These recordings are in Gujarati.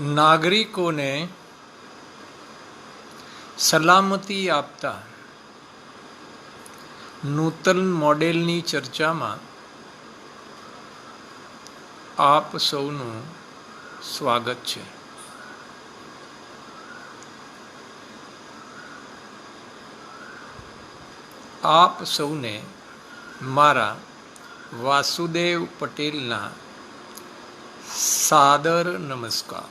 નાગરિકોને સલામતી આપતા નૂતન મોડેલની ચર્ચામાં આપ સૌનું સ્વાગત છે. આપ સૌને મારા વાસુદેવ પટેલના સાદર નમસ્કાર.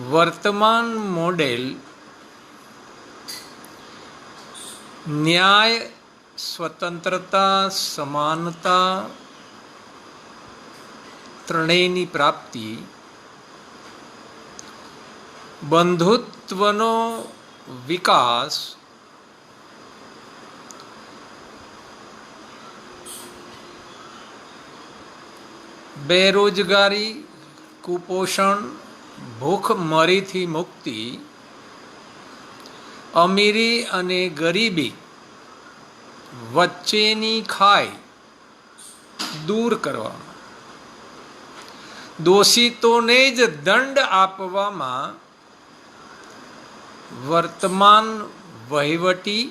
વર્તમાન મોડેલ ન્યાય, સ્વતંત્રતા, સમાનતા ત્રણેયની પ્રાપ્તિ, બંધુત્વનો વિકાસ, બેરોજગારી, કુપોષણ, ભૂખમરીથી મુક્તિ, અમીરી અને ગરીબી વચ્ચેની ખાઈ દૂર કરવામાં, દોષિતોને જ દંડ આપવામાં વર્તમાન વહીવટી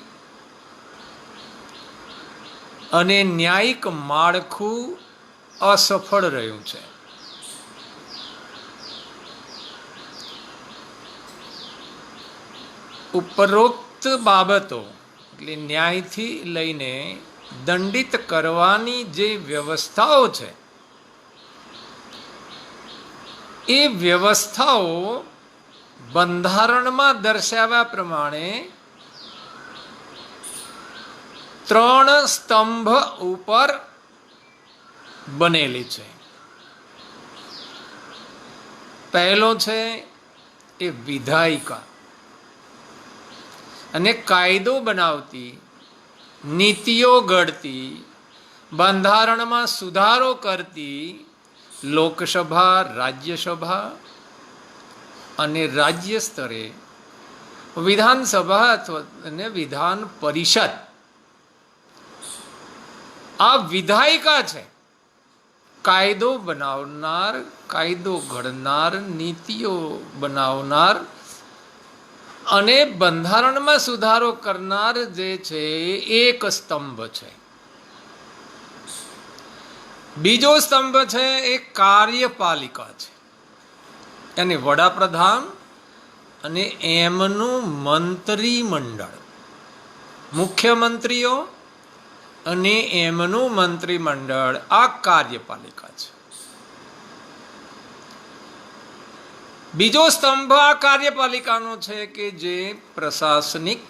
અને ન્યાયિક માળખું અસફળ રહ્યું છે. ઉપરોક્ત બાબતો એટલે ન્યાયથી લઈને દંડિત કરવાની જે વ્યવસ્થાઓ છે એ વ્યવસ્થાઓ બંધારણમાં દર્શાવ્યા પ્રમાણે ત્રણ સ્તંભ ઉપર બનેલી છે. પહેલો છે એ વિધાયિકા અને કાયદો બનાવતી, નીતિઓ ઘડતી, બંધારણમાં સુધારો કરતી લોકસભા, રાજ્યસભા અને રાજ્ય સ્તરે વિધાનસભા અને વિધાન પરિષદ. આ વિધાયિકા છે. કાયદો બનાવનાર, કાયદો ઘડનાર, નીતિઓ બનાવનાર અને બંધારણમાં સુધારો કરનાર જે છે એક સ્તંભ છે. બીજો સ્તંભ છે એ કાર્યપાલિકા છે. અને વડાપ્રધાન અને એમનું મંત્રીમંડળ, મુખ્યમંત્રીઓ અને એમનું મંત્રીમંડળ આ કાર્યપાલિકા છે. બીજો સ્તંભ આ કાર્યપાલિકાનો છે કે જે પ્રશાસનિક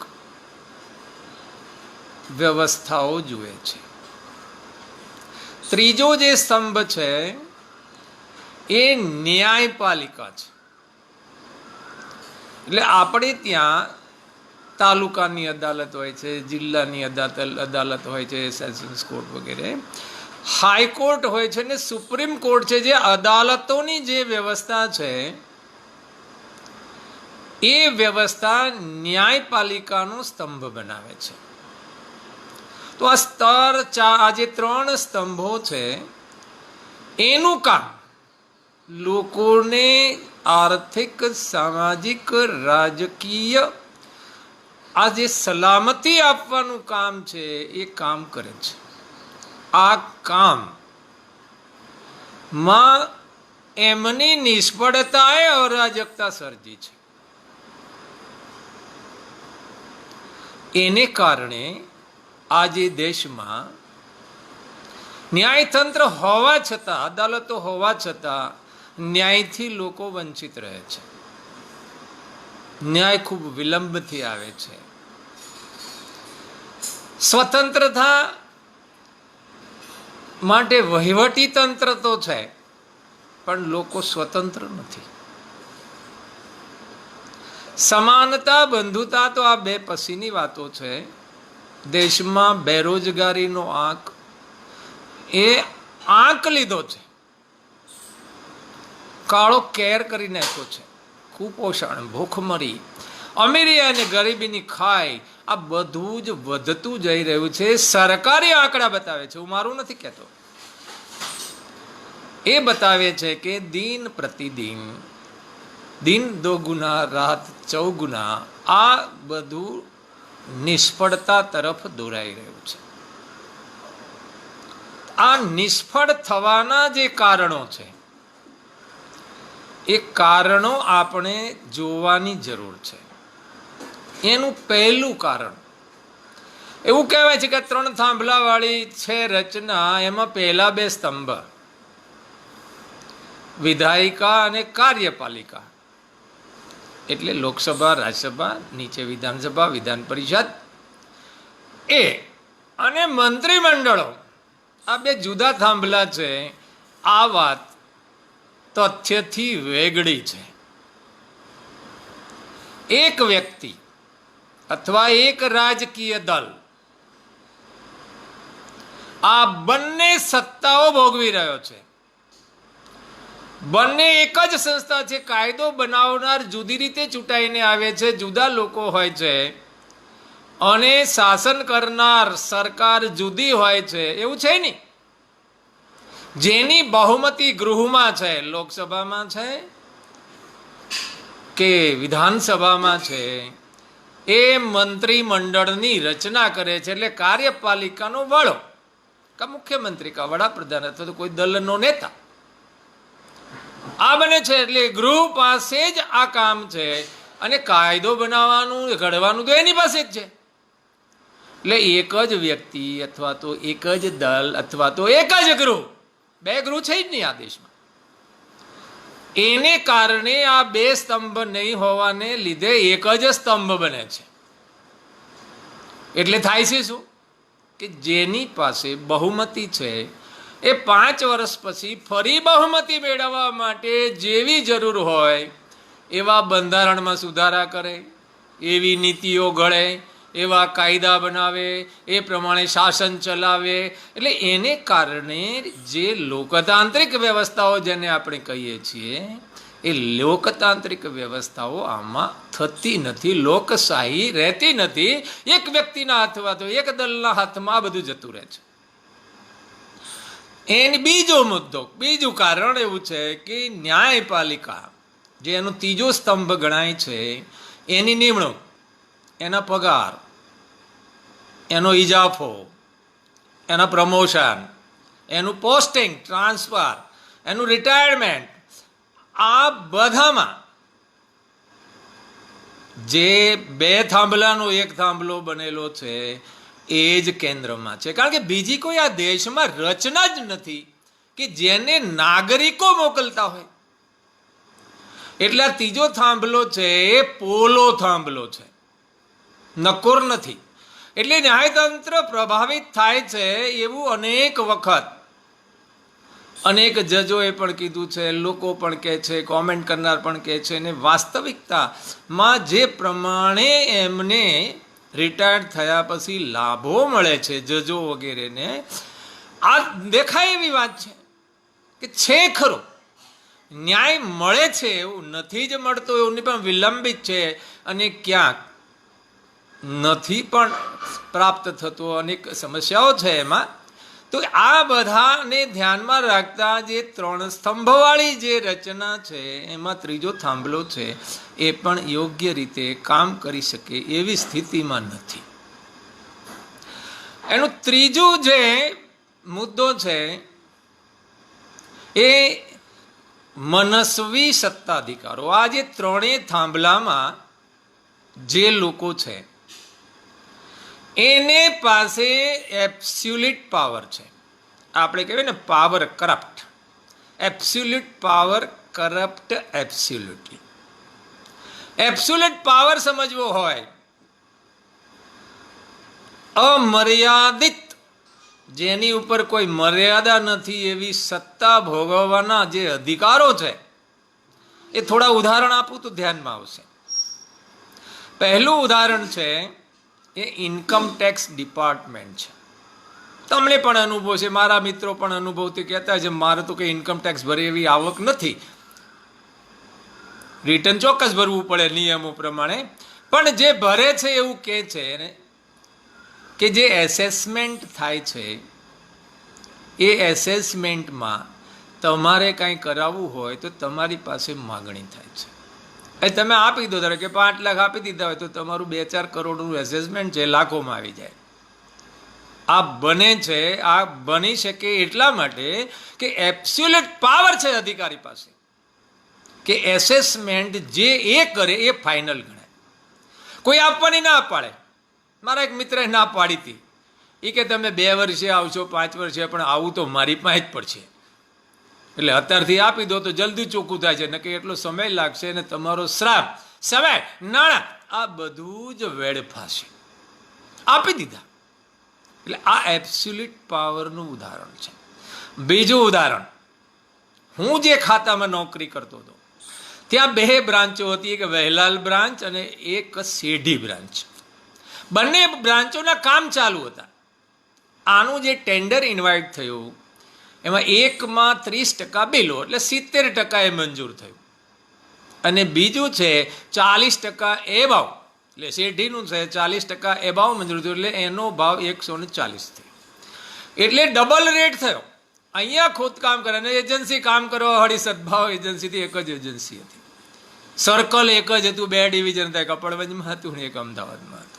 વ્યવસ્થાઓ જુએ છે. ત્રીજો જે સ્તંભ છે એ ન્યાયપાલિકા છે. એટલે આપણે ત્યાં તાલુકાની અદાલત હોય છે, જિલ્લાની અદાલત હોય છે, સેશન્સ કોર્ટ વગેરે, હાઈકોર્ટ હોય છે ને સુપ્રીમ કોર્ટ છે. જે અદાલતોની જે વ્યવસ્થા છે એ વ્યવસ્થા ન્યાયપાલિકાનો સ્તંભ બનાવે છે. તો આ આ જે ત્રણ સ્તંભો છે એનું કામ લોકોને આર્થિક, સામાજિક, રાજકીય આ જે સલામતી આપવાનું કામ છે એ કામ કરે છે. આ કામમાં એમની નિષ્ફળતાએ અરાજકતા સર્જી છે. એને કારણે આજે દેશમાં ન્યાયતંત્ર હોવા છતાં, અદાલતો હોવા છતાં ન્યાયથી લોકો વંચિત રહે છે. ન્યાય ખૂબ વિલંબથી આવે છે. સ્વતંત્રતા માટે વહીવટી તંત્ર તો છે પણ લોકો સ્વતંત્ર નથી. સમાનતા, બંધુતા તો આ બે પછીની વાતો છે. દેશમાં બેરોજગારીનો આંક લીધો છે, કાળો કેર કરી નાખ્યો છે. કુપોષણ, ભૂખમરી, અમીરી અને ગરીબીની ખાઈ આ બધું જ વધતું જઈ રહ્યું છે. સરકારી આંકડા બતાવે છે, હું મારું નથી કહેતો. એ બતાવે છે કે દિન પ્રતિદિન દિન દો ગુના રાત ચૌગુના આ બધું નિષ્ફળતા તરફ દોરાઈ રહ્યું છે. આ નિષ્ફળ થવાના જે કારણો છે એ કારણો આપણે જોવાની જરૂર છે. એનું પહેલું કારણ એવું કહેવાય છે કે 3 થાંભલા વાળી છે રચના, એમાં પહેલા 2 સ્તંભ વિધાયિકા અને કાર્યપાલિકા એટલે લોકસભા, રાજ્યસભા, નીચે વિધાનસભા, વિધાન પરિષદ એ અને મંત્રીમંડળો, આ 2 જુદા થાંભલા છે. આ વાત તથ્યથી વેગળી છે. એક વ્યક્તિ અથવા એક રાજકીય દળ આ બંને સત્તાઓ ભોગવી રહ્યો છે. બંને એક જ સંસ્થા છે. કાયદો બનાવનાર જુદી રીતે ચૂંટાઈને આવે છે, જુદા લોકો હોય છે, અને શાસન કરનાર સરકાર જુદી હોય છે. એવું છે નહીં. જેની બહુમતી ગૃહમાં છે, લોકસભામાં છે કે વિધાનસભામાં છે, એ મંત્રીમંડળની રચના કરે છે. એટલે કાર્યપાલિકાનો વડો કા મુખ્યમંત્રી કા વડાપ્રધાન અથવા તો કોઈ દળનો નેતા આ બને છે. એટલે ગૃહ પાસે જ આ કામ છે અને કાયદો બનાવવાનું, ઘડવાનું તો એની પાસે જ છે. એટલે એક જ વ્યક્તિ અથવા તો એક જ દળ અથવા તો એક જ ગૃહ, 2 ગૃહ છે જ નહીં આ દેશમાં. એને કારણે આ 2 સ્તંભ નહીં હોવાને લીધે એક જ સ્તંભ બને છે. એટલે થાય છે શું કે જેની પાસે બહુમતી છે એ 5 વર્ષ પછી ફરી બહુમતી મેળવવા માટે જેવી જરૂર હોય એવા બંધારણમાં સુધારા કરે, એવી નીતિઓ ઘડે, એવા કાયદા બનાવે, એ પ્રમાણે શાસન ચલાવે. એટલે એને કારણે જે લોકતાંત્રિક વ્યવસ્થાઓ જેને આપણે કહીએ છીએ એ લોકતાંત્રિક વ્યવસ્થાઓ આમાં થતી નથી, લોકશાહી રહેતી નથી. એક વ્યક્તિના હાથમાં તો એક દળના હાથમાં આ બધું જતું રહે છે. એની બીજો મુદ્દો, બીજું કારણ એવું છે કે ન્યાયપાલિકા જે એનો ત્રીજો સ્તંભ ગણાય છે, એની નિમણૂક, એના પગાર, એનો ઇજાફો, એના પ્રમોશન, એનું પોસ્ટિંગ, ટ્રાન્સફર, એનું રિટાયરમેન્ટ, આ બધામાં જે 2 થાંભલાનો 1 થાંભલો બનેલો છે એ જ કેન્દ્રમાં છે. કારણ કે બીજી કોઈ આ દેશમાં રચના જ નથી કે જેને નાગરિકો મોકલતા હોય. એટલે આ ત્રીજો થાંભલો છે એ પોલો થાંભલો છે, નકોર નથી. એટલે ન્યાયતંત્ર પ્રભાવિત થાય છે એવું અનેક વખત અનેક જજોએ પણ કીધું છે, લોકો પણ કહે છે, કોમેન્ટ કરનાર પણ કહે છે. અને વાસ્તવિકતામાં જે પ્રમાણે એમને રિટાયર્ડ થયા પછી લાભો મળે છે જજો વગેરેને, આ દેખાય એવી વાત છે કે છે ખરો ન્યાય મળે છે, એવું નથી જ મળતો, એવું પણ વિલંબિત છે અને ક્યાંક નથી પણ પ્રાપ્ત થતો. અનેક સમસ્યાઓ છે એમાં. તો આ બધાને ધ્યાનમાં રાખતા જે 3 સ્તંભવાળી જે રચના છે એમાં ત્રીજો થાંભલો છે એ પણ યોગ્ય રીતે કામ કરી શકે એવી સ્થિતિમાં નથી. એનું ત્રીજું જે મુદ્દો છે એ મનસ્વી સત્તાધિકારો. આ જે 3 થાંભલામાં જે લોકો છે એને પાસે એબ્સોલ્યુટ પાવર છે. આપણે કહેવાય ને power corrupt, absolute power corrupt absolutely. Absolute power સમજવો હોય, અમર્યાદિત, જેની ઉપર કોઈ મર્યાદા નથી એવી સત્તા ભોગવવાના જે અધિકારો છે એ થોડા ઉદાહરણ આપું તો ધ્યાનમાં આવશે. પહેલું ઉદાહરણ છે એ ઇન્કમ ટેક્સ ડિપાર્ટમેન્ટ છે. તમને પણ અનુભવ છે, મારા મિત્રો પણ અનુભવથી કહેતા છે મારે તો કંઈ ઇન્કમ ટેક્સ ભરે એવી આવક નથી, રિટર્ન ચોક્કસ ભરવું પડે નિયમો પ્રમાણે. પણ જે ભરે છે એવું કહે છે કે જે એસેસમેન્ટ થાય છે એ એસેસમેન્ટમાં તમારે કાંઈ કરાવવું હોય તો તમારી પાસે માગણી થાય છે. એ તમે આપી દો, ધારો કે 5 લાખ આપી દીધા હોય તો તમારું 2-4 કરોડનું એસેસમેન્ટ છે લાખોમાં આવી જાય. આ બને છે, આ બની શકે એટલા માટે કે એબ્સોલ્યુટ પાવર છે અધિકારી પાસે કે એસેસમેન્ટ જે એ કરે એ ફાઇનલ ગણાય. કોઈ આપવાની ના પાડે. મારા એક મિત્રએ ના પાડી હતી. એ કે તમે 2 વર્ષે આવશો, 5 વર્ષે, પણ આવું તો મારી પાસે જ પડશે. એટલે અત્યારથી આપી દો તો જલ્દી ચોખ્ખું થાય છે, નકે એટલો સમય લાગશે અને તમારો શ્રાપ, સમય, નાણાં આ બધું જ વેડફાશે. આપી દીધા. એટલે આ એબ્સોલ્યુટ પાવરનું ઉદાહરણ છે. બીજું ઉદાહરણ, હું જે ખાતામાં નોકરી કરતો હતો ત્યાં 2 બ્રાન્ચો હતી, એક વહેલાલ બ્રાન્ચ અને એક શેઢી બ્રાન્ચ. બંને બ્રાન્ચોના કામ ચાલુ હતા. આનું જે ટેન્ડર ઇન્વાઇટ થયું એમાં એકમાં 30% બિલો એટલે 70% એ મંજૂર થયું, અને બીજું છે 40% એબાવ, એટલે શેઢીનું છે 40% એબાવ મંજૂર થયું, એટલે એનો ભાવ 140 થયો. એટલે ડબલ રેટ થયો. અહીંયા ખોદકામ કરે અને એજન્સી કામ કરવા વાળી સદભાવ એજન્સીથી એક જ એજન્સી હતી. સર્કલ એક જ હતું, 2 ડિવિઝન થાય, કપડવંજમાં હતું ને એક અમદાવાદમાં હતું.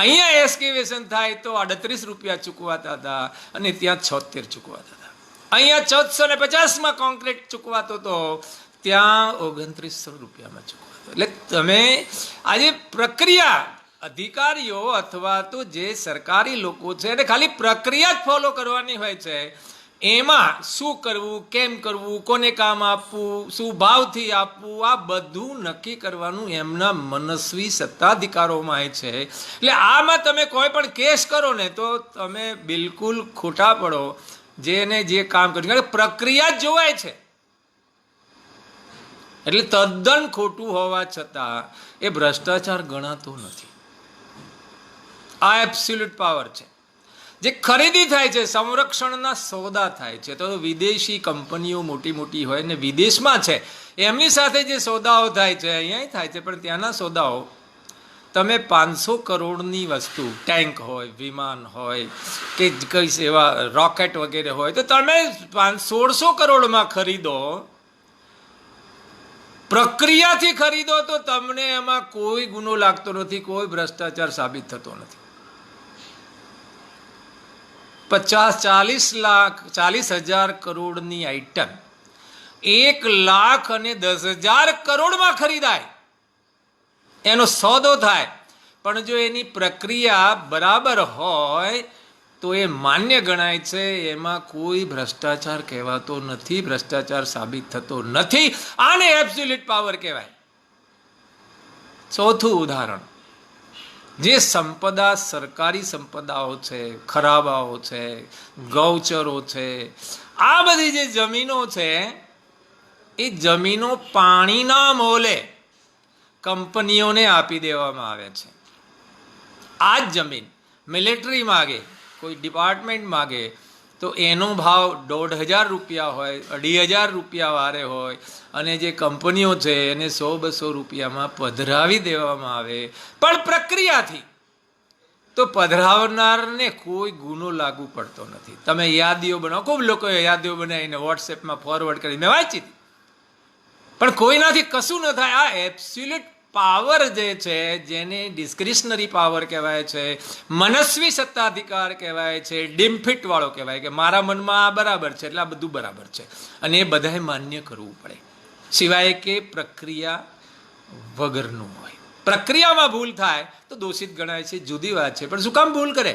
અહીંયા એસ્કેવેશન થાય તો 38 રૂપિયા ચૂકવાતા હતા અને ત્યાં 76 ચૂકવાતા હતા. અહીંયા 1450માં કોન્ક્રીટ ચૂકવાતો હતો, ત્યાં 2900 રૂપિયામાં ચૂકવાતો. એટલે તમે આજે પ્રક્રિયા, અધિકારીઓ અથવા તો જે સરકારી લોકો છે એને ખાલી પ્રક્રિયા જ ફોલો કરવાની હોય છે. એમાં શું કરવું, કેમ કરવું, કોને કામ આપવું, શું ભાવથી આપવું, આ બધું નક્કી કરવાનું એમના મનસ્વી સત્તાધિકારોમાં છે. એટલે આમાં તમે કોઈ પણ કેસ કરો ને તો તમે બિલકુલ ખોટા પડો, જેને જે કામ કર્યું, કારણ કે પ્રક્રિયા જ જોવાય છે. એટલે તદ્દન ખોટું હોવા છતાં એ ભ્રષ્ટાચાર ગણાતો નથી. આ એબ્સોલ્યુટ પાવર છે. જે ખરીદી થાય છે, સંરક્ષણના સોદા થાય છે, તો વિદેશી કંપનીઓ મોટી મોટી હોય ને વિદેશમાં છે એમની સાથે જે સોદાઓ થાય છે અહીંયા થાય છે, પણ ત્યાંના સોદાઓ તમે 500 કરોડની વસ્તુ, ટેન્ક હોય, વિમાન હોય કે કઈ એવા રોકેટ વગેરે હોય, તો તમે 1600 કરોડમાં ખરીદો, પ્રક્રિયાથી ખરીદો તો તમને એમાં કોઈ ગુનો લાગતો નથી, કોઈ ભ્રષ્ટાચાર સાબિત થતો નથી. 40,000 કરોડની આઈટમ 1,10,000 કરોડમાં ખરીદાય, એનો સોદો થાય, પણ જો એની પ્રક્રિયા બરાબર હોય તો એ માન્ય ગણાય છે. એમાં કોઈ ભ્રષ્ટાચાર કહેવાતો નથી, ભ્રષ્ટાચાર સાબિત થતો નથી. આને એબ્સોલ્યુટ પાવર કહેવાય. ચોથું ઉદાહરણ, જે સંપદા, સરકારી સંપદાઓ છે, ખરાબાઓ છે, ગૌચરો છે, આ બધી જે જમીનો છે એ જમીનો પાણીના મોલે કંપનીઓને આપી દેવામાં આવે છે. આ જ જમીન મિલિટરી માગે, કોઈ ડિપાર્ટમેન્ટ માગે તો એનો ભાવ 1,500 રૂપિયા હોય, 2,500 રૂપિયા વારે હોય, અને જે કંપનીઓ છે એને 100-200 રૂપિયામાં પધરાવી દેવામાં આવે, પણ પ્રક્રિયાથી. તો પધરાવનારને કોઈ ગુનો લાગુ પડતો નથી. તમે યાદીઓ બનાવો, ખૂબ લોકોએ યાદીઓ બનાવીને વોટ્સએપમાં ફોરવર્ડ કરી, મેં વાંચી હતી, પણ કોઈનાથી કશું ન થાય. આ એબ્સોલ્યુટ પાવર જે છે, જેને ડિસ્ક્રિશનરી પાવર કહેવાય છે, મનસ્વી સત્તાધિકાર કહેવાય છે, ડિમ્ફિટ વાળો કહેવાય કે મારા મનમાં આ બરાબર છે એટલે આ બધું બરાબર છે, અને એ બધાએ માન્ય કરવું પડે, સિવાય કે પ્રક્રિયા વગરનું હોય. પ્રક્રિયામાં ભૂલ થાય તો દોષિત ગણાય છે, જુદી વાત છે, પણ શું કામ ભૂલ કરે?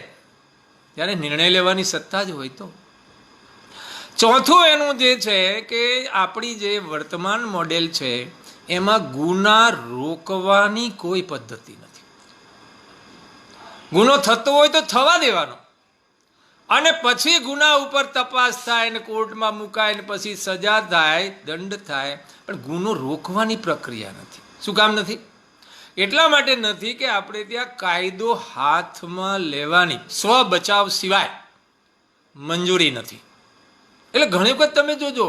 ત્યારે નિર્ણય લેવાની સત્તા જ હોય તો. ચોથું એનું જે છે કે આપણી જે વર્તમાન મોડેલ છે એમાં ગુના રોકવાની કોઈ પદ્ધતિ નથી. ગુનો થતો હોય તો થવા દેવાનો, અને પછી ગુના ઉપર તપાસ થાય ને કોર્ટમાં મુકાય ને પછી સજા થાય, દંડ થાય, પણ ગુનો રોકવાની પ્રક્રિયા નથી. શું કામ નથી? એટલા માટે નથી કે આપણે ત્યાં કાયદો હાથમાં લેવાની સ્વ બચાવ સિવાય મંજૂરી નથી. એટલે ઘણી વખત તમે જોજો,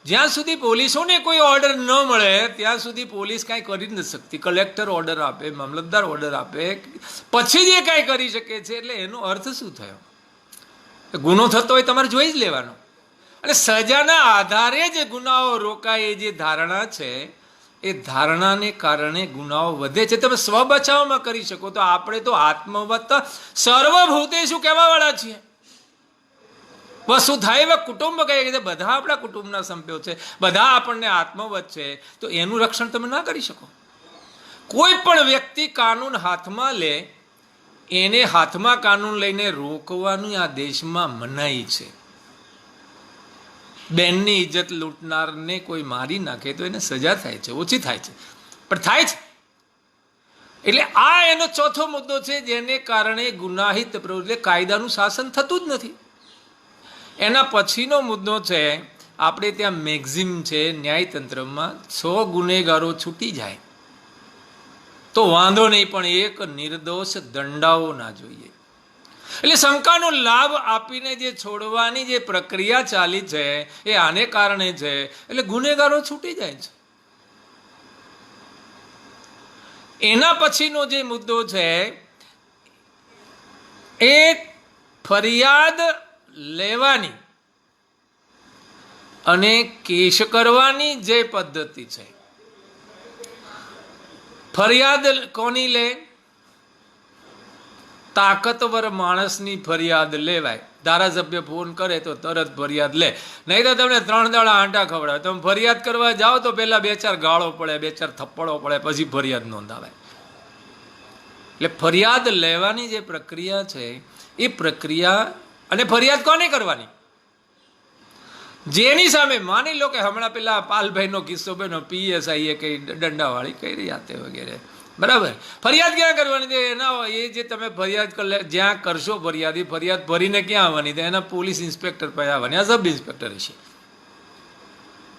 જ્યાં સુધી પોલીસોને કોઈ ઓર્ડર ન મળે ત્યાં સુધી પોલીસ કાંઈ કરી નથી શકતી. કલેક્ટર ઓર્ડર આપે, મામલતદાર ઓર્ડર આપે, પછી જ એ કાંઈ કરી શકે છે. એટલે એનો અર્થ શું થયો? ગુનો થતો હોય તમારે જોઈ જ લેવાનો. અને સજાના આધારે જે ગુનાઓ રોકાય એ જે ધારણા છે, એ ધારણાને કારણે ગુનાઓ વધે છે. તમે સ્વ બચાવમાં કરી શકો તો આપણે તો આત્મવત સર્વભૂતે શું કહેવા વાળા છીએ? વસુધૈવ કુટુંબ કહે છે, બધા આપણા કુટુંબના સભ્યો છે, બધા આપણને આત્મવત છે, તો એનું રક્ષણ તમે ના કરી શકો. કોઈ પણ વ્યક્તિ કાનૂન હાથમાં લે, એને હાથમાં કાનૂન લઈને રોકવાનું આ દેશમાં મનાઈ છે. બેનની ઇજ્જત લૂંટનારને કોઈ મારી નાખે તો એને સજા થાય છે, ઓછી થાય છે, પણ થાય છે. એટલે આ એનો ચોથો મુદ્દો છે, જેને કારણે ગુનાહિત પ્રવૃત્તિ, કાયદાનું શાસન થતું જ નથી. એના પછીનો મુદ્દો છે, આપણે ત્યાં મેક્ઝિમ છે ન્યાયતંત્રમાં, 100 ગુનેગારો છૂટી જાય તો વાંધો નહીં, પણ એક નિર્દોષ દંડાવો ના જોઈએ. એટલે શંકાનો લાભ આપીને જે છોડવાની જે પ્રક્રિયા ચાલી છે એ આને કારણે છે. એટલે ગુનેગારો છૂટી જાય છે. એના પછીનો જે મુદ્દો છે એ ફરિયાદ લેવાની અને કેસ કરવાની જે પદ્ધતિ છે. ફરિયાદ કોની લે? તાકતવર માણસની ફરિયાદ લેવાય. ધારાસભ્ય ફોન કરે તો તરત ફરિયાદ લે, નહીં તો તમને 3 દાડા આંટા ખવડાવે. તમે ફરિયાદ કરવા જાઓ તો પહેલા 2-4 ગાળો પડે, 2-4 થપ્પડો પડે, પછી ફરિયાદ નોંધાવાય. એટલે ફરિયાદ લેવાની જે પ્રક્રિયા છે એ પ્રક્રિયા, અને ફરિયાદ કોને કરવાની? જેની સામે, માની લો કે હમણાં પેલા પાલભાઈનો કિસ્સો બન્યો, PSI એ કઈ દંડાવાળી કરી આતે વગેરે, બરાબર. ફરિયાદ ક્યાં કરવાની છે? એના એ જે તમે ફરિયાદ જ્યાં કરશો ફરિયાદ ભરીને ક્યાં આવવાની? તો એના પોલીસ ઇન્સ્પેક્ટર પાસે આવવાની, આ સબ ઇન્સ્પેક્ટર છે.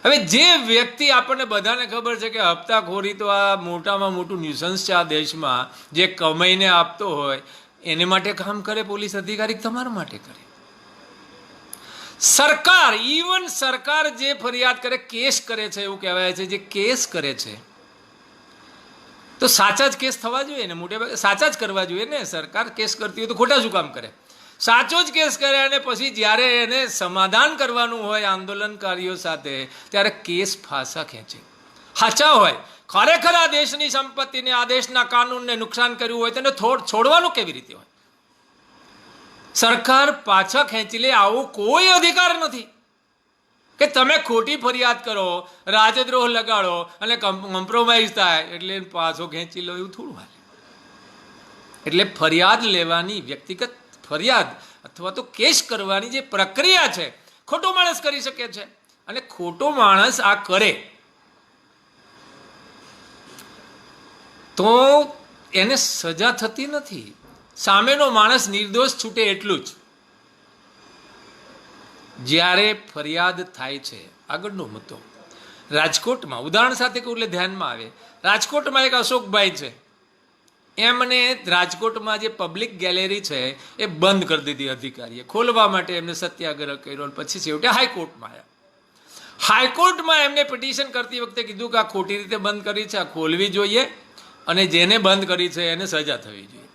હવે જે વ્યક્તિ, આપણને બધાને ખબર છે કે હપ્તાખોરી તો આ મોટામાં મોટું ન્યુસન્સ છે આ દેશમાં, જે કમાઈને આપતો હોય એને માટે કામ કરે પોલીસ અધિકારી, તમારા માટે કરે. સરકાર, ઇવન સરકાર જે ફરિયાદ કરે, કેસ કરે છે, એવું કહેવાય છે, જે કેસ કરે છે તો સાચા જ કેસ થવા જોઈએ ને, મોટે ભાગે સાચા જ કરવા જોઈએ ને. સરકાર કેસ કરતી હોય તો ખોટા શું કામ કરે? સાચો જ કેસ કરે, અને પછી જ્યારે એને સમાધાન કરવાનું હોય આંદોલનકારીઓ સાથે, ત્યારે કેસ ફાંસા ખેંચે. સાચા હોય, ખરેખર આ દેશની સંપત્તિને, આ દેશના કાનૂનને નુકસાન કર્યું હોય તેને છોડવાનું કેવી રીતે હોય? સરકાર પાછા ખેંચી લે, આવો કોઈ અધિકાર નથી કે તમે ખોટી ફરિયાદ કરો, રાજદ્રોહ લગાડો અને કોમ્પ્રોમાઇઝ થાય એટલે પાછો ખેંચી લો, એવું થોડું હાલે. એટલે ફરિયાદ લેવાની, વ્યક્તિગત ફરિયાદ અથવા તો કેસ કરવાની જે પ્રક્રિયા છે, ખોટો માણસ કરી શકે છે. અને ખોટો માણસ આ કરે તો એને સજા થતી નથી, સામેનો માણસ નિર્દોષ છૂટે એટલું જ. જ્યારે ફરિયાદ થાય છે, આગળનો મુદ્દો રાજકોટમાં, ઉદાહરણ સાથે કહું એટલે ધ્યાનમાં આવે. રાજકોટમાં એક અશોકભાઈ છે, એમને રાજકોટમાં જે પબ્લિક ગેલેરી છે એ બંધ કરી દીધી અધિકારીએ. ખોલવા માટે એમને સત્યાગ્રહ કર્યો, પછી છેવટે હાઈકોર્ટમાં આવ્યા. હાઈકોર્ટમાં એમને પિટિશન કરતી વખતે કીધું કે આ ખોટી રીતે બંધ કરી છે, આ ખોલવી જોઈએ, અને જેને બંધ કરી છે એને સજા થવી જોઈએ.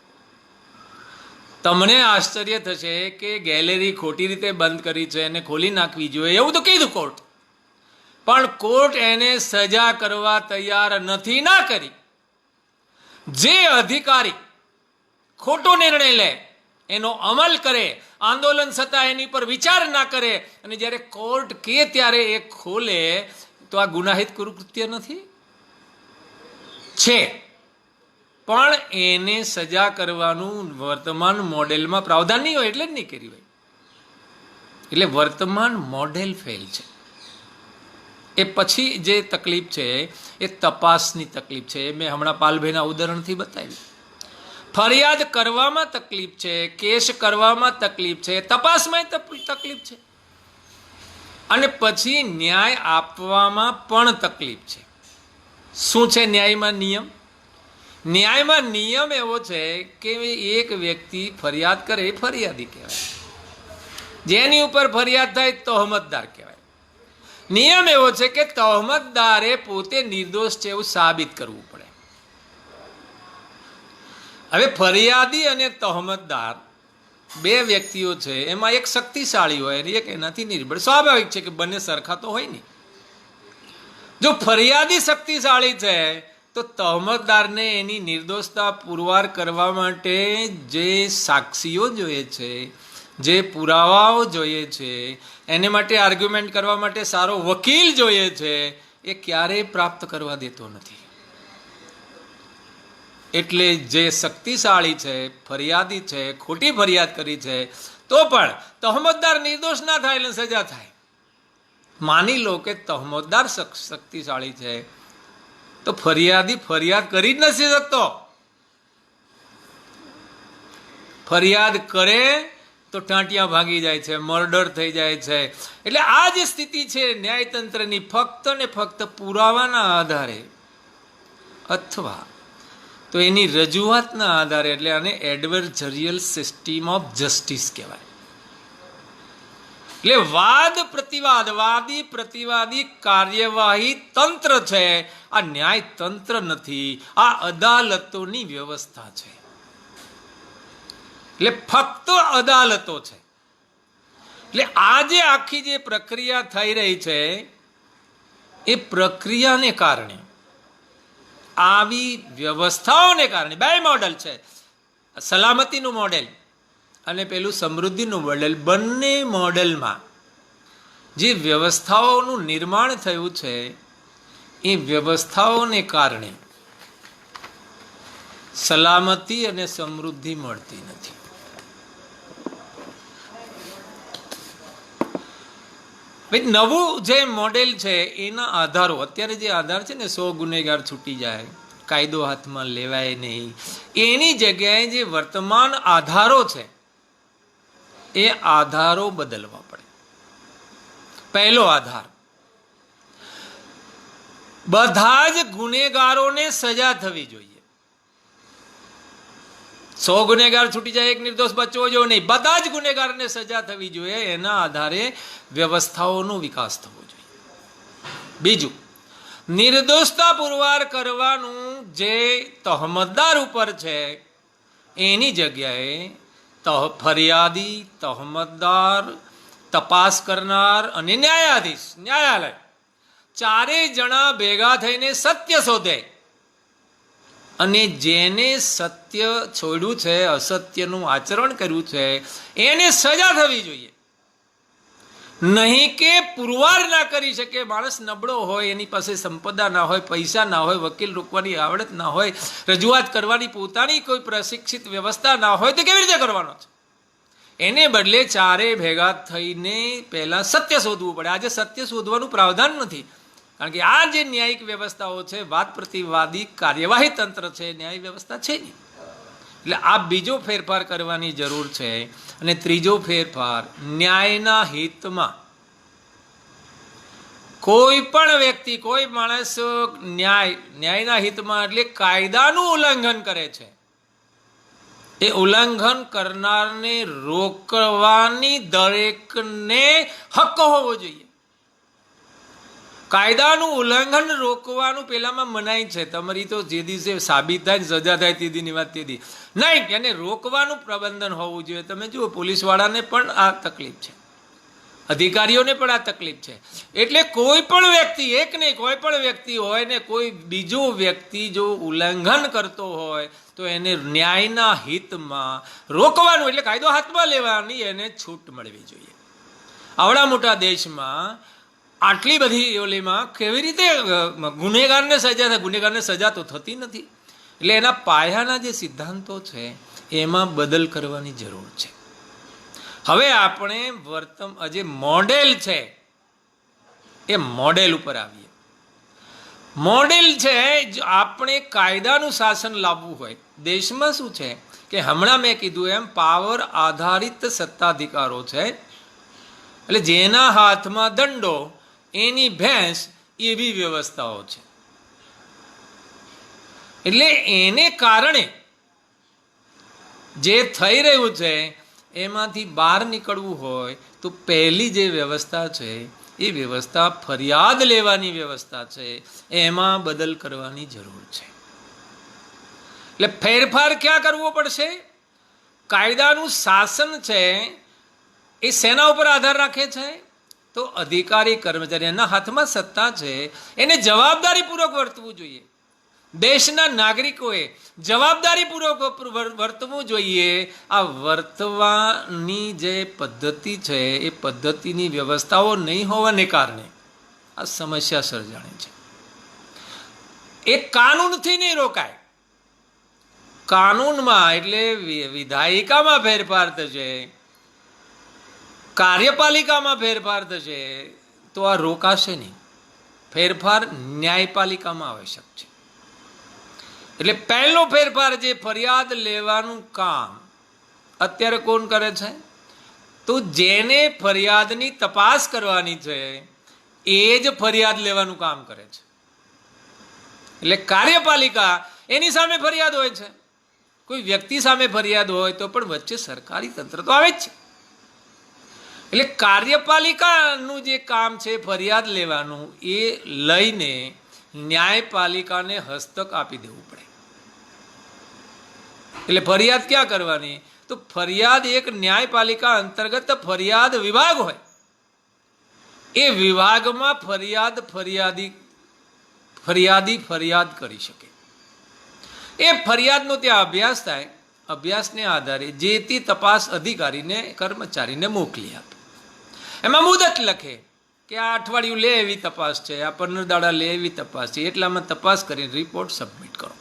તમને આશ્ચર્ય થશે કે ગેલેરી ખોટી રીતે બંધ કરી છે એને ખોલી નાખવી જોઈએ એવું તો કીધું કોર્ટ, પણ કોર્ટ એને સજા કરવા તૈયાર નથી, ના કરી. જે અધિકારી ખોટો નિર્ણય લે, એનો અમલ કરે, આંદોલન છતાં એની પર વિચાર ના કરે, અને જ્યારે કોર્ટ કે ત્યારે એ ખોલે, તો આ ગુનાહિત કૃત્ય નથી? છે, પણ એને સજા કરવાનું વર્તમાન મોડેલમાં પ્રાવધાન નહીં હોય એટલે જ નહીં કરી હોય. એટલે વર્તમાન મોડેલ ફેલ છે. એ પછી જે તકલીફ છે એ તપાસની તકલીફ છે. મેં હમણાં પાલભાઈના ઉદાહરણથી બતાવ્યું. ફરિયાદ કરવામાં તકલીફ છે, કેસ કરવામાં તકલીફ છે, તપાસમાં તકલીફ છે, અને પછી ન્યાય આપવામાં પણ તકલીફ છે. શું છે ન્યાયમાં નિયમ? ન્યાયમાં નિયમ એવો છે કે એક વ્યક્તિ ફરિયાદ કરે એ ફરિયાદી કહેવાય, જેની ઉપર ફરિયાદ થાય તહોમતદાર કહેવાય. નિયમ એવો છે કે તહોમતદારે પોતે નિર્દોષ છે એવું સાબિત કરવું પડે. હવે ફરિયાદી અને તહોમતદાર બે વ્યક્તિઓ છે, એમાં એક શક્તિશાળી હોય અને એક એનાથી નિર્બળ. સ્વાભાવિક છે કે બંને સરખા તો હોય નહીં. જો ફરિયાદી શક્તિશાળી છે તો તહમતદારને એની નિર્દોષતા પુરવાર કરવા માટે જે સાક્ષીઓ જોઈએ છે, જે પુરાવાઓ જોઈએ છે, એને માટે આર્ગ્યુમેન્ટ કરવા માટે સારો વકીલ જોઈએ છે, એ ક્યારેય પ્રાપ્ત કરવા દેતો નથી. એટલે જે શક્તિશાળી છે, ફરિયાદી છે, ખોટી ફરિયાદ કરી છે તો પણ તહમતદાર નિર્દોષ ના થાય એટલે સજા થાય. માની લો કે તહમતદાર શક્તિશાળી છે તો ફરિયાદી ફરિયાદ કરી જ નથી શકતો. ફરિયાદ કરે તો ટાંટિયા ભાગી જાય છે, મર્ડર થઈ જાય છે. એટલે આ જે સ્થિતિ છે ન્યાયતંત્રની, ફક્ત ને ફક્ત પુરાવાના આધારે અથવા તો એની રજૂઆતના આધારે, એટલે આને એડવર્જરિયલ સિસ્ટમ ઓફ જસ્ટિસ કહેવાય. એટલે વાદ પ્રતિવાદ, વાદી પ્રતિવાદી કાર્યવાહી તંત્ર છે. આ ન્યાય તંત્ર નથી, આ અદાલતોની વ્યવસ્થા છે. એટલે ફક્ત અદાલતો છે. એટલે આ જે આખી જે પ્રક્રિયા થઈ રહી છે એ પ્રક્રિયાને કારણે, આવી વ્યવસ્થાઓને કારણે, બે મોડેલ છે, સલામતીનું મોડેલ અને પેલું સમૃદ્ધિનું મોડેલ. બંને મોડેલમાં જે વ્યવસ્થાઓનું નિર્માણ થયું છે એ વ્યવસ્થાઓને કારણે સલામતી અને સમૃદ્ધિ મળતી નથી. નવું જે મોડેલ છે એના આધારો, અત્યારે જે આધાર છે ને 100 ગુનેગાર છૂટી જાય, કાયદો હાથમાં લેવાય નહીં, એની જગ્યાએ જે વર્તમાન આધારો છે એ આધારો બદલવા પડે. પહેલો આધાર, બધા જ ગુનેગારોને સજા થવી જોઈએ. 100 ગુનેગાર છૂટી જાય, એક નિર્દોષ બચવો જોઈએ નહીં, બધા જ ગુનેગારને સજા થવી જોઈએ. એના આધારે વ્યવસ્થાઓનો વિકાસ થવો જોઈએ. બીજું, નિર્દોષતા પુરવાર કરવાનું જે તહમતદાર ઉપર છે એની જગ્યાએ ફરિયાદી, તહમતદાર, તપાસ કરનાર અને ન્યાયાધીશ, ન્યાયાલય, ચારેય જણા ભેગા થઈને સત્ય શોધે અને જેને સત્ય છોડ્યું છે, અસત્યનું આચરણ કર્યું છે, એને સજા થવી જોઈએ. નહીં કે પુરવાર ના કરી શકે, માણસ નબળો હોય, એની પાસે સંપદા ના હોય, પૈસા ના હોય, વકીલ રોકવાની આવડત ના હોય, રજૂઆત કરવાની પોતાની કોઈ પ્રશિક્ષિત વ્યવસ્થા ના હોય, તો કેવી રીતે કરવાનો છે? એને બદલે ચારે ભેગા થઈને પહેલા સત્ય શોધવું પડે. આજે સત્ય શોધવાનું પ્રાવધાન નથી, કારણ કે આ જે ન્યાયિક વ્યવસ્થાઓ છે, વાદ પ્રતિવાદી કાર્યવાહી તંત્ર છે, ન્યાય વ્યવસ્થા છે નહીં. એટલે આ બીજો ફેરફાર કરવાની જરૂર છે. અને ત્રીજો ફેરફાર, ન્યાયના હિતમાં કોઈ પણ વ્યક્તિ, કોઈ માણસ ન્યાયના હિતમાં એટલે કાયદાનું ઉલ્લંઘન કરે છે, એ ઉલ્લંઘન કરનારને રોકવાની દરેકને હક હોવો જોઈએ. કાયદાનું ઉલ્લંઘન રોકવાનું પેલામાં મનાઈ છે. તમારી તો જે દિવસે સાબિત થાય ને સજા થાય તે દીની વાત તે દી નહીં, એને રોકવાનું પ્રબંધન હોવું જોઈએ. તમે જુઓ, પોલીસવાળાને પણ આ તકલીફ છે, અધિકારીઓને પણ આ તકલીફ છે. એટલે કોઈ પણ વ્યક્તિ, એક નહીં, કોઈ પણ વ્યક્તિ હોય ને કોઈ બીજો વ્યક્તિ જો ઉલ્લંઘન કરતો હોય તો એને ન્યાયના હિતમાં રોકવાનું, એટલે કાયદો હાથમાં લેવાની એને છૂટ મળવી જોઈએ. આવડા મોટા દેશમાં આટલી બધી ઓલીમાં કેવી રીતે ગુનેગારને સજા થાય? ગુનેગારને સજા તો થતી નથી. એટલે એના પાયાના જે સિદ્ધાંતો છે એમાં બદલ કરવાની જરૂર છે. હવે આપણે જે મોડેલ છે એ મોડેલ ઉપર આવીએ. મોડેલ છે, આપણે કાયદાનું શાસન લાવવું હોય. દેશમાં શું છે કે હમણાં મેં કીધું એમ પાવર આધારિત સત્તાધિકારો છે. એટલે જેના હાથમાં દંડો એની ભેંસ, એવી વ્યવસ્થાઓ છે. એટલે એને કારણે જે થઈ રહ્યું છે એમાંથી બહાર નીકળવું હોય તો પહેલી જે વ્યવસ્થા છે એ વ્યવસ્થા ફરિયાદ લેવાની વ્યવસ્થા છે, એમાં બદલ કરવાની જરૂર છે. એટલે ફેરફાર ક્યાં કરવો પડશે? કાયદાનું શાસન છે એ શેના ઉપર આધાર રાખે છે? તો અધિકારી કર્મચારીના હાથમાં સત્તા છે, એને જવાબદારીપૂર્વક વર્તવું જોઈએ. દેશના નાગરિકોએ જવાબદારીપૂર્વક વર્તવું જોઈએ. આ વર્તવાની જે પદ્ધતિ છે એ પદ્ધતિની વ્યવસ્થાઓ નહીં હોવાને કારણે આ સમસ્યા સર્જાણી છે. એ કાનૂનથી નહીં રોકાય. કાનૂનમાં એટલે વિધાયિકામાં ફેરફાર થશે, કાર્યપાલિકામાં ફેરફાર થશે, તો આ રોકાશે નહીં. ફેરફાર ન્યાયપાલિકામાં આવશ્યક છે. એટલે પહેલો ફેરફાર જે ફરિયાદ લેવાનું કામ અત્યારે કોણ કરે છે? તો જેને ફરિયાદની તપાસ કરવાની છે એ જ ફરિયાદ લેવાનું કામ કરે છે. એટલે કાર્યપાલિકા એની સામે ફરિયાદ હોય છે, કોઈ વ્યક્તિ સામે ફરિયાદ હોય તો પણ વચ્ચે સરકારી તંત્ર તો આવે જ છે. એટલે કાર્યપાલિકાનું જે કામ છે ફરિયાદ લેવાનું, એ લઈને ન્યાયપાલિકાને હસ્તક આપી દેવું પડે. એટલે ફરિયાદ ક્યાં કરવાની? તો ફરિયાદ એક ન્યાયપાલિકા અંતર્ગત ફરિયાદ વિભાગ હોય, એ વિભાગમાં ફરિયાદી ફરિયાદ કરી શકે. એ ફરિયાદનો ત્યાં અભ્યાસ થાય, અભ્યાસને આધારે જે તે તપાસ અધિકારીને કર્મચારીને મોકલી આપે. એમાં મુદત લખે કે આ અઠવાડિયું લે એવી તપાસ છે, આ 15 દાડા લે એવી તપાસ છે, એટલામાં તપાસ કરીને રિપોર્ટ સબમિટ કરો.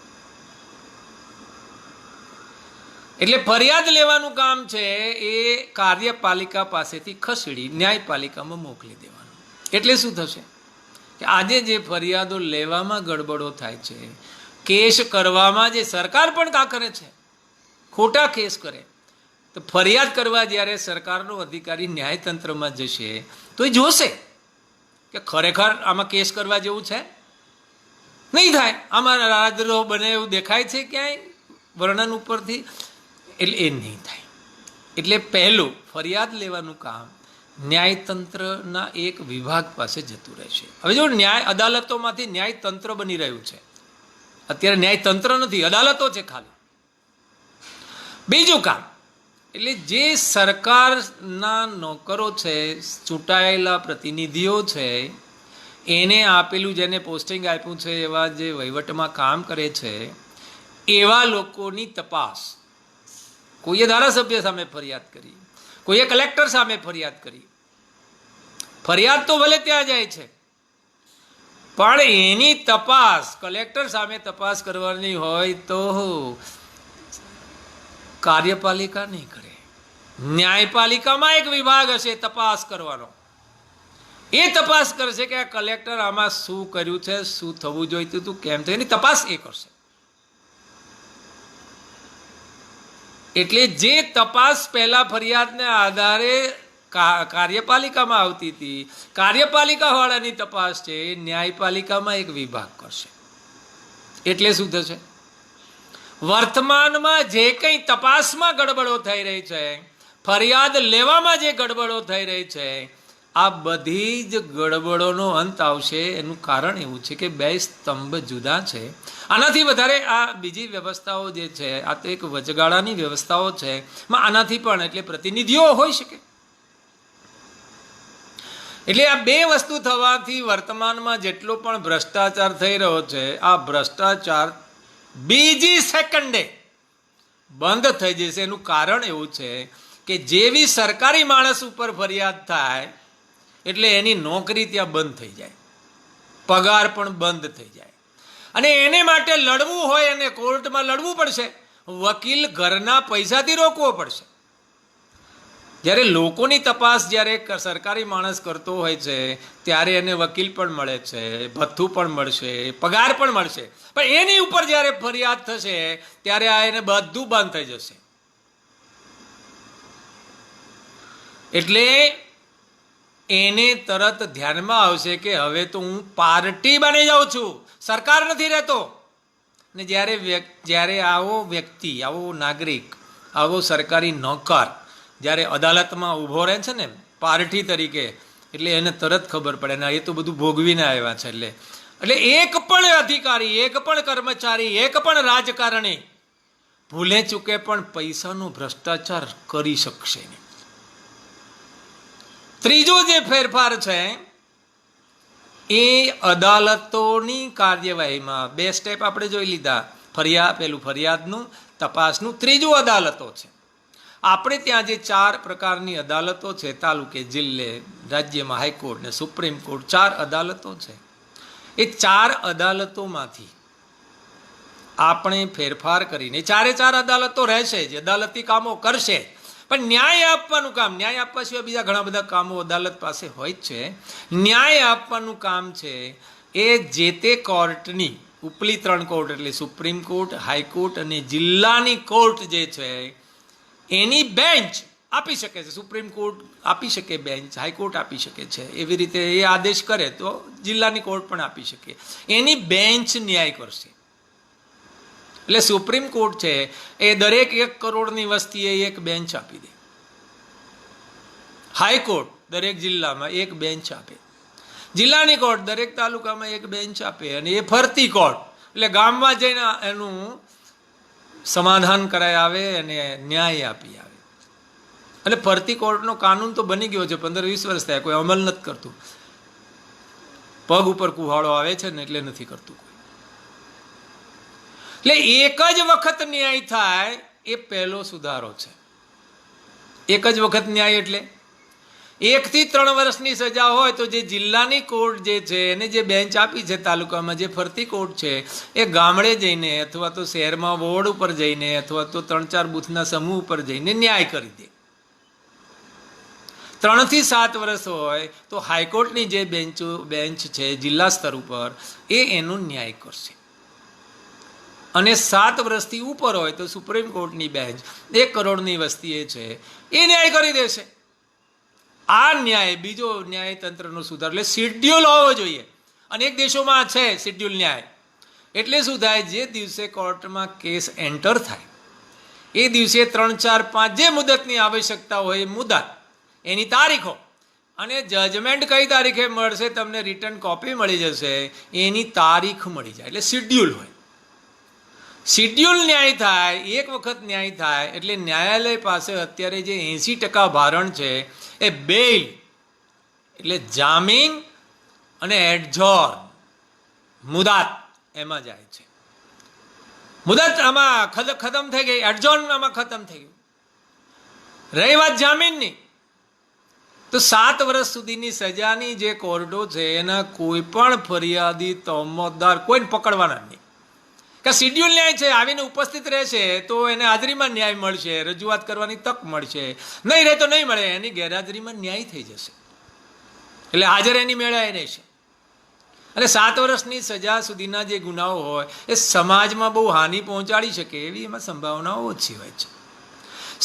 એટલે ફરિયાદ લેવાનું કામ છે એ કાર્યપાલિકા પાસેથી ખસેડી ન્યાયપાલિકામાં મોકલી દેવાનું. એટલે શું થશે કે આજે જે ફરિયાદો લેવામાં ગડબડો થાય છે, કેસ કરવામાં જે સરકાર પણ કા કરે છે, ખોટા કેસ કરે, તો ફરિયાદ કરવા જ્યારે સરકારનો અધિકારી ન્યાયતંત્રમાં જશે તો એ જોશે કે ખરેખર આમાં કેસ કરવા જેવું છે. નહીં થાય, આમાં રાજદ્રોહ બને એવું દેખાય છે ક્યાંય વર્ણન ઉપરથી, એટલે એ નહીં થાય. એટલે પહેલું ફરિયાદ લેવાનું કામ ન્યાયતંત્રના એક વિભાગ પાસે જતું રહેશે. હવે જો ન્યાય અદાલતોમાંથી ન્યાયતંત્ર બની રહ્યું છે, અત્યારે ન્યાયતંત્ર નથી, અદાલતો છે ખાલી. બીજું કામ એટલે જે સરકારના નોકરો છે, ચૂંટાયેલા પ્રતિનિધિઓ છે, એને આપેલું, જેને પોસ્ટિંગ આપ્યું છે, એવા જે વહીવટમાં કામ કરે છે, એવા લોકોની તપાસ. કોઈએ ધારાસભ્ય સામે ફરિયાદ કરી, કોઈએ કલેક્ટર સામે ફરિયાદ કરી. ફરિયાદ તો ભલે ત્યાં જાય છે, પણ એની તપાસ કલેક્ટર સામે તપાસ કરવાની હોય તો કાર્યપાલિકા નહીં કરે. ન્યાયપાલિકામાં એક વિભાગ હશે તપાસ કરવાનો, એ તપાસ કરશે કે આ કલેક્ટર આમાં શું કર્યું છે, શું થવું જોઈતું હતું, કેમ થયું, એની તપાસ એ કરશે. એટલે જે તપાસ પહેલા ફરિયાદને આધારે કાર્યપાલિકામાં આવતી હતી, કાર્યપાલિકા વાળાની તપાસ છે ન્યાયપાલિકામાં એક વિભાગ કરશે. એટલે શું થશે? વર્તમાનમાં જે કંઈ તપાસમાં ગડબડો થઈ રહી છે, ફરિયાદ લેવામાં જે ગડબડો થઈ રહી છે, આ બધી જ ગડબડોનો અંત આવશે. એનું કારણ એવું છે કે બે સ્તંભ જુદા છે. આનાથી વધારે આ બીજી વ્યવસ્થાઓ જે છે, આ તો એક વચગાળાની વ્યવસ્થાઓ છે, આનાથી પણ એટલે પ્રતિનિધિઓ હોઈ શકે. એટલે આ બે વસ્તુ થવાથી વર્તમાનમાં જેટલો પણ ભ્રષ્ટાચાર થઈ રહ્યો છે, આ ભ્રષ્ટાચાર બીજી સેકન્ડે બંધ થઈ જશે. એનું કારણ એવું છે કે જેવી સરકારી માણસ ઉપર ફરિયાદ થાય એટલે એની નોકરી ત્યાં બંધ થઈ જાય, પગાર પણ બંધ થઈ જાય. અને એને માટે લડવું હોય એને કોર્ટમાં લડવું પડશે, વકીલ ઘરના પૈસાથી રોકવો પડશે. જ્યારે લોકોની તપાસ જ્યારે સરકારી માણસ કરતો હોય છે ત્યારે એને વકીલ પણ મળે છે, ભથ્થું પણ મળશે, પગાર પણ મળશે. પણ એની ઉપર જ્યારે ફરિયાદ થશે ત્યારે આ એને બધું બંધ થઈ જશે. એટલે એને તરત ધ્યાનમાં આવશે કે હવે તો હું પાર્ટી બની જાઉં છું, સરકાર નથી રહેતો. ને જ્યારે આવો વ્યક્તિ, આવો નાગરિક, આવો સરકારી નોકર જ્યારે અદાલતમાં ઊભો રહે છે ને પાર્ટી તરીકે, એટલે એને તરત ખબર પડે ને એ તો બધું ભોગવીને આવ્યા છે. એટલે એક પણ અધિકારી, એક પણ કર્મચારી, એક પણ રાજકારણી ભૂલે ચૂકે પણ પૈસાનો ભ્રષ્ટાચાર કરી શકશે નહીં. ત્રીજો જે ફેરફાર છે એ અદાલતોની કાર્યવાહીમાં 2 સ્ટેપ આપણે જોઈ લીધા. ફરિયાદનું, તપાસનું. ત્રીજું અદાલતો છે. આપણે ત્યાં જે 4 પ્રકારની અદાલતો છે, તાલુકે, જિલ્લે, રાજ્યમાં હાઈકોર્ટ ને સુપ્રીમ કોર્ટ, 4 અદાલતો છે. એ 4 અદાલતોમાંથી આપણે ફેરફાર કરીને 4 અદાલતો રહેશે જ, અદાલતી કામો કરશે, પણ ન્યાય આપવાનું કામ, ન્યાય આપવા સિવાય બીજા ઘણા બધા કામો અદાલત પાસે હોય જ છે. ન્યાય આપવાનું કામ છે એ જે તે કોર્ટની ઉપલી 3 કોર્ટ એટલે સુપ્રીમ કોર્ટ, હાઈકોર્ટ અને જિલ્લાની કોર્ટ જે છે એની બેન્ચ આપી શકે છે. સુપ્રીમ કોર્ટ આપી શકે બેન્ચ, હાઈકોર્ટ આપી શકે છે. એવી રીતે એ આદેશ કરે તો જિલ્લાની કોર્ટ પણ આપી શકે. એની બેન્ચ ન્યાય કરશે. એટલે સુપ્રીમ કોર્ટ છે એ દરેક 1 કરોડની વસ્તીએ એક બેન્ચ આપી દે. હાઈકોર્ટ દરેક જિલ્લામાં એક બેન્ચ આપે. જિલ્લાની કોર્ટ દરેક તાલુકામાં એક બેન્ચ આપે. અને એ ફરતી કોર્ટ એટલે ગામમાં જઈને એનું સમાધાન કરાય આવે અને ન્યાય આપી આવે. અને ફરતી કોર્ટનો કાનૂન તો બની ગયો છે, 15-20 વર્ષ થયા, કોઈ અમલ નથી કરતું. પગ ઉપર કુહાડો આવે છે ને એટલે નથી કરતું કોઈ. એટલે એક જ વખત ન્યાય થાય એ પહેલો સુધારો છે. એક જ વખત ન્યાય એટલે 1 થી 3 વર્ષની સજા હોય તો જે જિલ્લાની કોર્ટ જે છે એને જે બેન્ચ આપી છે તાલુકામાં, જે ફરતી કોર્ટ છે એ ગામડે જઈને અથવા તો શહેરમાં વોર્ડ ઉપર જઈને અથવા તો 3-4 બૂથના સમૂહ ઉપર જઈને ન્યાય કરી દે. 3 થી 7 વર્ષ હોય તો હાઈકોર્ટની જે બેન્ચ છે જિલ્લા સ્તર ઉપર એ એનો ન્યાય કરશે. અને 7 વર્ષથી ઉપર હોય તો સુપ્રીમ કોર્ટની બેન્ચ 1 કરોડની વસ્તી છે એ ન્યાય કરી દેશે. આ ન્યાય, બીજો ન્યાયતંત્રનો સુધાર એટલે શિડ્યુલ હોવો જોઈએ. અનેક દેશોમાં છે શિડ્યુલ ન્યાય. એટલે શું થાય, જે દિવસે કોર્ટમાં કેસ એન્ટર થાય એ દિવસે 3, 4, 5 જે મુદતની આવશ્યકતા હોય એ મુદત, એની તારીખો અને જજમેન્ટ કઈ તારીખે મળશે, તમને રિટર્ન કોપી મળી જશે, એની તારીખ મળી જાય. એટલે શિડ્યુલ હોય. શિડ્યુલ ન્યાય થાય, એક વખત ન્યાય થાય એટલે ન્યાયાલય પાસે અત્યારે જે 80% ભારણ છે એ બેલ એટલે જામીન અને એડજોર્ન મુદત એમાં જાય છે. મુદત આમાં ખતમ થઈ ગઈ, એડજોર્ન આમાં ખતમ થઈ ગયું. રહી વાત જામીનની, તો 7 વર્ષ સુધીની સજાની જે કોર્ટો છે એના કોઈ પણ ફરિયાદી, તોમતદાર કોઈને પકડવાના નહીં. કે શિડ્યુલ ન્યાય છે, આવીને ઉપસ્થિત રહેશે તો એને હાજરીમાં ન્યાય મળશે, રજૂઆત કરવાની તક મળશે. નહીં રહે તો નહીં મળે, એની ગેરહાજરીમાં ન્યાય થઈ જશે. એટલે હાજર એની મેળાએ રહેશે. અને 7 વર્ષની સજા સુધીના જે ગુનાઓ હોય એ સમાજમાં બહુ હાનિ પહોંચાડી શકે એવી એમાં સંભાવનાઓ ઓછી હોય છે.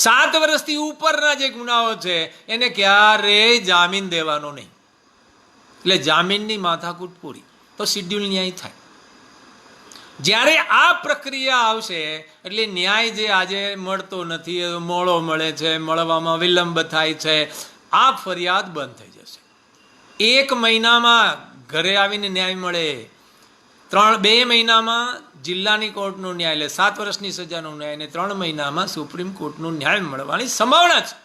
7 વર્ષથી ઉપરના જે ગુનાઓ છે એને ક્યારેય જામીન દેવાનો નહીં. એટલે જામીનની માથાકૂટ પૂરી તો શિડ્યુલ ન્યાય થાય. જ્યારે આ પ્રક્રિયા આવશે એટલે ન્યાય જે આજે મળતો નથી, મોડો મળે છે, મળવામાં વિલંબ થાય છે, આ ફરિયાદ બંધ થઈ જશે. 1 મહિનામાં ઘરે આવીને ન્યાય મળે, 2 મહિનામાં જિલ્લાની કોર્ટનો ન્યાય લે, 7 વર્ષની સજાનો ન્યાય, અને 3 મહિનામાં સુપ્રીમ કોર્ટનો ન્યાય મળવાની સંભાવના છે.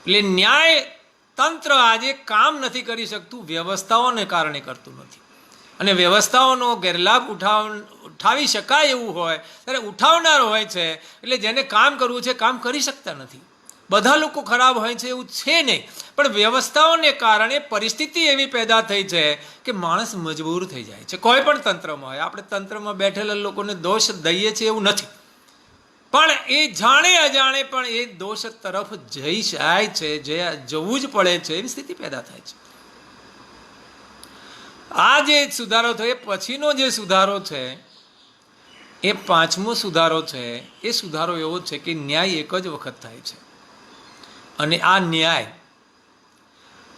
એટલે ન્યાય તંત્ર આજે કામ નથી કરી શકતું, વ્યવસ્થાઓને કારણે કરતું નથી. અને વ્યવસ્થાઓનો ગેરલાભ ઉઠાવી શકાય એવું હોય ત્યારે ઉઠાવનાર હોય છે. એટલે જેને કામ કરવું છે કામ કરી શકતા નથી. બધા લોકો ખરાબ હોય છે એવું છે નહીં, પણ વ્યવસ્થાઓને કારણે પરિસ્થિતિ એવી પેદા થઈ છે કે માણસ મજબૂર થઈ જાય છે. કોઈ પણ તંત્રમાં હોય, આપણે તંત્રમાં બેઠેલા લોકોને દોષ દઈએ છીએ એવું નથી, પણ એ જાણે અજાણે પણ એ દોષ તરફ જઈ જાય છે, જવું જ પડે છે, એવી સ્થિતિ પેદા થાય છે. આ જે સુધારો થયો પછીનો જે સુધારો છે એ 5મો સુધારો છે. એ સુધારો એવો છે કે ન્યાય એક જ વખત થાય છે. અને આ ન્યાય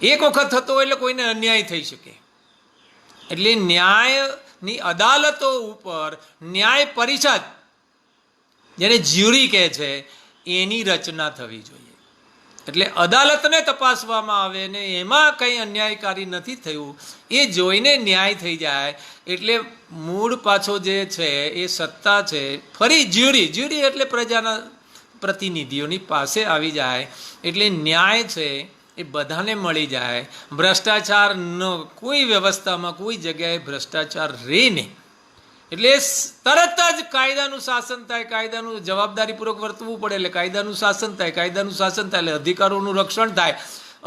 એક વખત થતો એટલે કોઈને અન્યાય થઈ શકે. એટલે ન્યાયની અદાલતો ઉપર ન્યાય પરિષદ, જેને જ્યુરી કહે છે, એની રચના થવી જોઈએ. એટલે અદાલતને તપાસવામાં આવે ને એમાં કંઈ અન્યાયકારી નથી થયું એ જોઈને ન્યાય થઈ જાય એટલે મૂળ પાછો જે છે એ સત્તા છે ફરી જ્યુરી એટલે પ્રજાના પ્રતિનિધિઓની પાસે આવી જાય એટલે ન્યાય છે એ બધાને મળી જાય. ભ્રષ્ટાચારનો કોઈ વ્યવસ્થામાં કોઈ જગ્યાએ ભ્રષ્ટાચાર રહે નહીં એટલે તરત જ કાયદાનું શાસન થાય, કાયદાનું જવાબદારીપૂર્વક વર્તવું પડે એટલે કાયદાનું શાસન થાય, કાયદાનું શાસન થાય એટલે અધિકારોનું રક્ષણ થાય,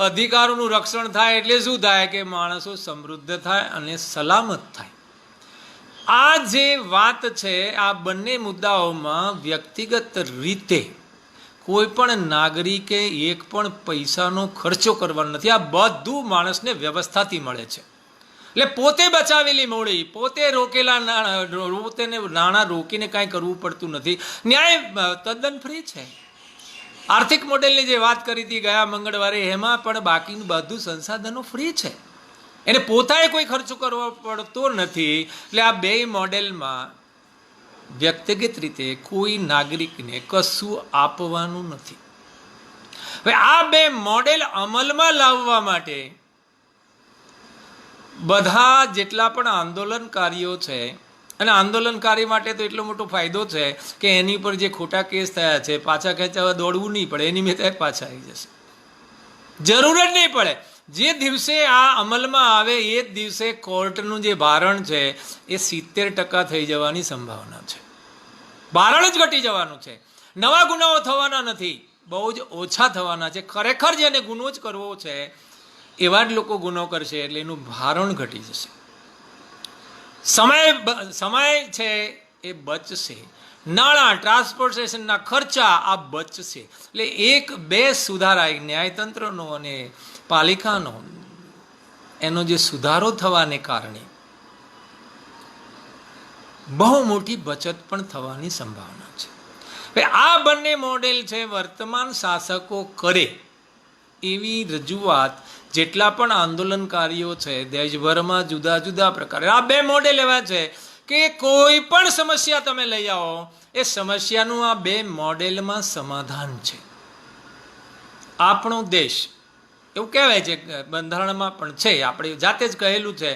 અધિકારોનું રક્ષણ થાય એટલે શું થાય કે માણસો સમૃદ્ધ થાય અને સલામત થાય. આ જે વાત છે આ બંને મુદ્દાઓમાં વ્યક્તિગત રીતે કોઈ પણ નાગરિકે એક પણ પૈસાનો ખર્ચો કરવાનો નથી. આ બધું માણસને વ્યવસ્થાથી મળે છે એટલે પોતે બચાવેલી મૂડી, પોતે રોકેલા નાણાં રોકીને કાંઈ કરવું પડતું નથી. ન્યાય તદ્દન ફ્રી છે. આર્થિક મોડેલની જે વાત કરી હતી ગયા મંગળવારે એમાં પણ બાકીનું બધું સંસાધનો ફ્રી છે, એને પોતાએ કોઈ ખર્ચો કરવો પડતો નથી. એટલે આ બે મોડેલમાં વ્યક્તિગત રીતે કોઈ નાગરિકને કશું આપવાનું નથી. હવે આ બે મોડેલ અમલમાં લાવવા માટે બધા જેટલા પણ આંદોલનકારીઓ છે, અને આંદોલનકારી માટે તો એટલો મોટો ફાયદો છે કે એની પર જે ખોટા કેસ થયા છે પાછા ખેંચાવા દોડવું નહીં પડે, એની મેં પાછા આવી જશે, જરૂર જ નહીં પડે. જે દિવસે આ અમલમાં આવે એ જ દિવસે કોર્ટનું જે ભારણ છે એ 70% થઈ જવાની સંભાવના છે. ભારણ જ ઘટી જવાનું છે, નવા ગુનાઓ થવાના નથી, બહુ જ ઓછા થવાના છે. ખરેખર જેને ગુનો જ કરવો છે એવા જ લોકો ગુનો કરશે એટલે એનું ભારણ ઘટી જશે. સમય છે એ બચશે, નાણાં ટ્રાન્સપોર્ટેશનના ખર્ચા આ બચશે. એટલે એક બે સુધારા ન્યાયતંત્રનો અને પાલિકાનો એનો જે સુધારો થવાને કારણે બહુ મોટી બચત પણ થવાની સંભાવના છે. આ બંને મોડેલ છે વર્તમાન શાસકો કરે એવી રજૂઆત જેટલા પણ આંદોલનકારીઓ છે દેશભરમાં જુદા જુદા પ્રકારે આ બે મોડેલ એવા છે કે કોઈ પણ સમસ્યા તમે લઈ આવો એ સમસ્યાનું આ બે મોડેલમાં સમાધાન છે. આપણો દેશ એવું કહેવાય છે બંધારણમાં પણ છે, આપણે જાતે જ કહેલું છે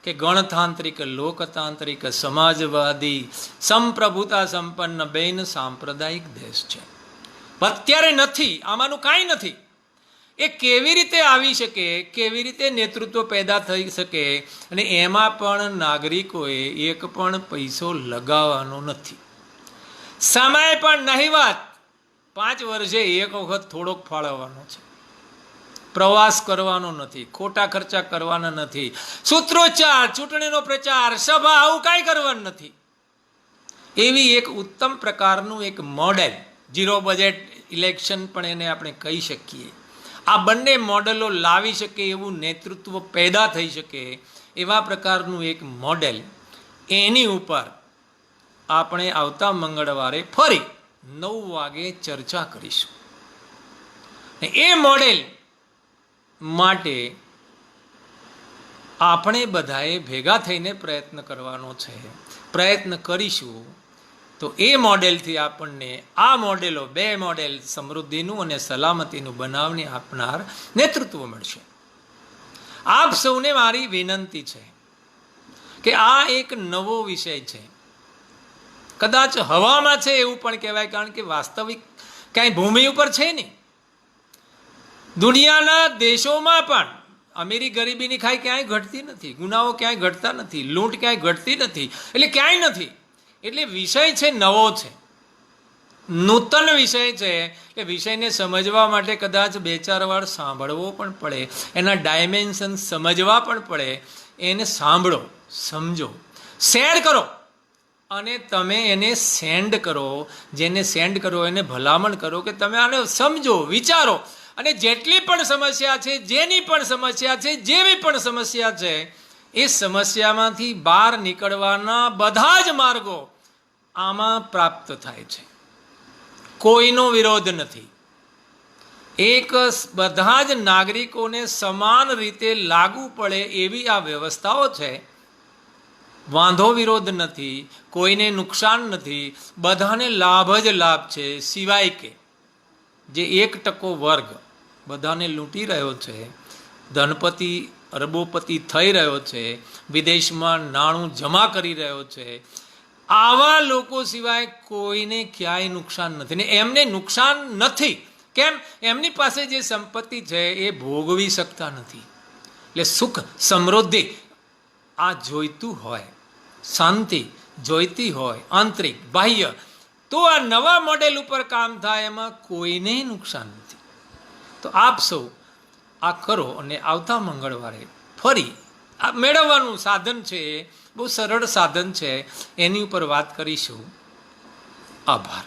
કે ગણતાંત્રિક, લોકતાંત્રિક, સમાજવાદી, સંપ્રભુતા સંપન્ન બેન સાંપ્રદાયિક દેશ છે. અત્યારે નથી, આમાંનું કાંઈ નથી. એ કેવી રીતે આવી શકે, કેવી રીતે નેતૃત્વ પેદા થઈ શકે, અને એમાં પણ નાગરિકોએ એક પણ પૈસો લગાવવાનો નથી, સમય પણ નહીવત. 5 વર્ષે એક વખત થોડોક ફાળવવાનો છે, પ્રવાસ કરવાનો નથી, ખોટા ખર્ચા કરવાના નથી, સૂત્રોચ્ચાર, ચૂંટણીનો પ્રચાર, સભા આવું કાંઈ કરવાનું નથી. એવી એક ઉત્તમ પ્રકારનું એક મોડેલ, ઝીરો બજેટ ઇલેક્શન પણ એને આપણે કહી શકીએ. આ બંને મોડેલો લાવી શકે એવું નેતૃત્વ પેદા થઈ શકે એવા પ્રકારનું એક મોડેલ, એની ઉપર આપણે આવતા મંગળવારે ફરી 9 વાગે ચર્ચા કરીશું. એ મોડેલ માટે આપણે બધાએ ભેગા થઈને પ્રયત્ન કરવાનો છે. પ્રયત્ન કરીશું તો એ મોડેલથી આપણને આ મોડેલો, બે મોડેલ સમૃદ્ધિનું અને સલામતીનું બનાવને આપનાર નેતૃત્વ મળશે. આપ સૌને મારી વિનંતી છે કે આ એક નવો વિષય છે, કદાચ હવામાં છે એવું પણ કહેવાય, કારણ કે વાસ્તવિક ક્યાંય ભૂમિ ઉપર છે નહીં. દુનિયાના દેશોમાં પણ અમીરી ગરીબીની ખાઈ ક્યાંય ઘટતી નથી, ગુનાઓ ક્યાંય ઘટતા નથી, લૂંટ ક્યાંય ઘટતી નથી, એટલે ક્યાંય નથી. એટલે વિષય છે નવો છે, નૂતન વિષય છે. એ વિષયને સમજવા માટે કદાચ 2-4 વાર સાંભળવો પણ પડે, એના ડાયમેન્શન સમજવા પણ પડે. એને સાંભળો, સમજો, શેર કરો અને તમે એને સેન્ડ કરો. જેને સેન્ડ કરો એને ભલામણ કરો કે તમે આને સમજો, વિચારો, અને જેટલી પણ સમસ્યા છે, જેની પણ સમસ્યા છે, જેવી પણ સમસ્યા છે, એ સમસ્યામાંથી બહાર નીકળવાના બધા જ માર્ગો આમાં પ્રાપ્ત થાય છે. કોઈનો વિરોધ નથી. એક બધા જ નાગરિકોને સમાન રીતે લાગુ પડે એવી આ વ્યવસ્થાઓ છે. વાંધો વિરોધ નથી, કોઈને નુકસાન નથી, બધાને લાભ જ લાભ છે. સિવાય કે જે 1% વર્ગ બધાને લૂંટી રહ્યો છે, ધનપતિ અરબોપતિ થઈ રહ્યો છે, વિદેશમાં નાણું જમા કરી રહ્યો છે, આવા લોકો સિવાય કોઈને ક્યાંય નુકસાન નથી. ને એમને નુકસાન નથી કેમ? એમની પાસે જે સંપત્તિ છે એ ભોગવી શકતા નથી. એટલે સુખ સમૃદ્ધિ આ જોઈતું હોય, શાંતિ જોઈતી હોય, આંતરિક બાહ્ય, તો આ નવા મોડેલ ઉપર કામ થાય, એમાં કોઈને નુકસાન નથી. તો આપ સૌ આ કરો અને આવતા મંગળવારે ફરી આ મેળવવાનું સાધન છે, બહુ સરળ સાધન છે, એની ઉપર વાત કરીશું. આભાર.